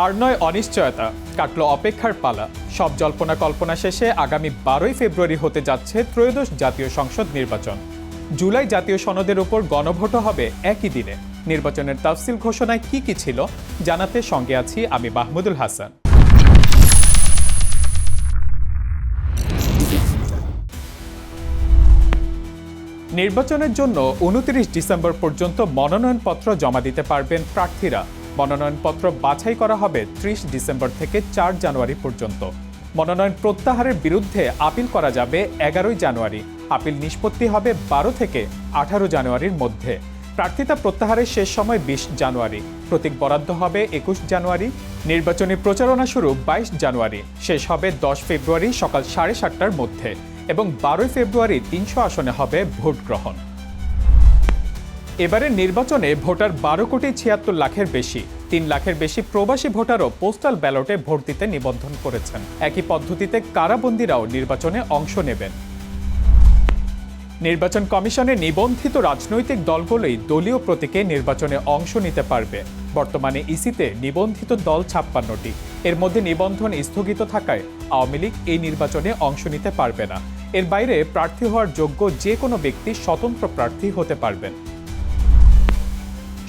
আর নয় অনিশ্চয়তা, কাটল অপেক্ষার পালা। সব জল্পনা কল্পনা শেষে আগামী 12ই ফেব্রুয়ারি হতে যাচ্ছে ত্রয়োদশ জাতীয় সংসদ নির্বাচন। জুলাই জাতীয় সনদের উপর গণভোটও হবে একই দিনে। নির্বাচনের তাফসিল ঘোষণায় কি ছিল জানাতে সঙ্গে আছি আমি মাহমুদুল হাসান। নির্বাচনের জন্য 29 ডিসেম্বর পর্যন্ত মনোনয়নপত্র জমা দিতে পারবেন প্রার্থীরা। মনোনয়নপত্র বাছাই করা হবে 30 ডিসেম্বর থেকে 4 জানুয়ারি পর্যন্ত। মনোনয়ন প্রত্যাহারের বিরুদ্ধে আপিল করা যাবে 11 জানুয়ারি। আপিল নিষ্পত্তি হবে 12 থেকে 18 জানুয়ারির মধ্যে। প্রার্থিতা প্রত্যাহারের শেষ সময় 20 জানুয়ারি। প্রতীক বরাদ্দ হবে 21 জানুয়ারি। নির্বাচনী প্রচারণা শুরু 22 জানুয়ারি, শেষ হবে 10 ফেব্রুয়ারি সকাল 7:30টার মধ্যে এবং 12 ফেব্রুয়ারি 300 আসনে হবে ভোট গ্রহণ। এবারের নির্বাচনে ভোটার 12,76,00,000-এর বেশি। 3 লাখের বেশি প্রবাসী ভোটারও পোস্টাল ব্যালটে ভোট দিতে নিবন্ধন করেছেন। একই পদ্ধতিতে কারাবন্দীরাও নির্বাচনে অংশ নেবেন। নির্বাচন কমিশনে নিবন্ধিত রাজনৈতিক দলগুলোই দলীয় প্রতীকে নির্বাচনে অংশ নিতে পারবে। বর্তমানে ইসিতে নিবন্ধিত দল 56টি। এর মধ্যে নিবন্ধন স্থগিত থাকায় আওয়ামী লীগ এই নির্বাচনে অংশ নিতে পারবে না। এর বাইরে প্রার্থী হওয়ার যোগ্য যে কোনো ব্যক্তি স্বতন্ত্র প্রার্থী হতে পারবেন।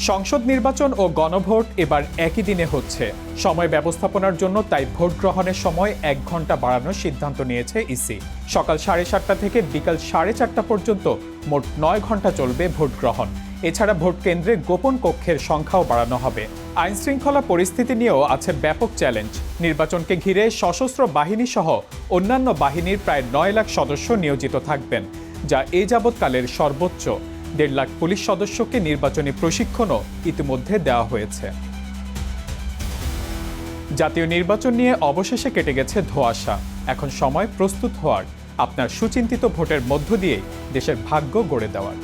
সংসদ নির্বাচন ও গণভোট এবার একই দিনে হচ্ছে। সময় ব্যবস্থাপনার জন্য তাই ভোট গ্রহণের সময় 1 ঘন্টা বাড়ানোর সিদ্ধান্ত নিয়েছে ইসি। সকাল 7:30 থেকে বিকাল 4:30 পর্যন্ত মোট 9 ঘন্টা চলবে ভোট গ্রহণ। এছাড়া ভোট কেন্দ্রে গোপন কক্ষের সংখ্যাও বাড়ানো হবে। আইনশৃঙ্খলা পরিস্থিতি নিয়েও আছে ব্যাপক চ্যালেঞ্জ। নির্বাচনকে ঘিরে সশস্ত্র বাহিনী সহ অন্যান্য বাহিনীর প্রায় 9 লাখ সদস্য নিয়োজিত থাকবেন, যা এ যাবৎকালের সর্বোচ্চ। 1.5 লাখ পুলিশ সদস্যকে নির্বাচনী প্রশিক্ষণও ইতিমধ্যে দেওয়া হয়েছে। জাতীয় নির্বাচন নিয়ে অবশেষে কেটে গেছে ধোঁয়াশা। এখন সময় প্রস্তুত হওয়ার, আপনার সুচিন্তিত ভোটের মধ্য দিয়েই দেশের ভাগ্য গড়ে দেওয়ার।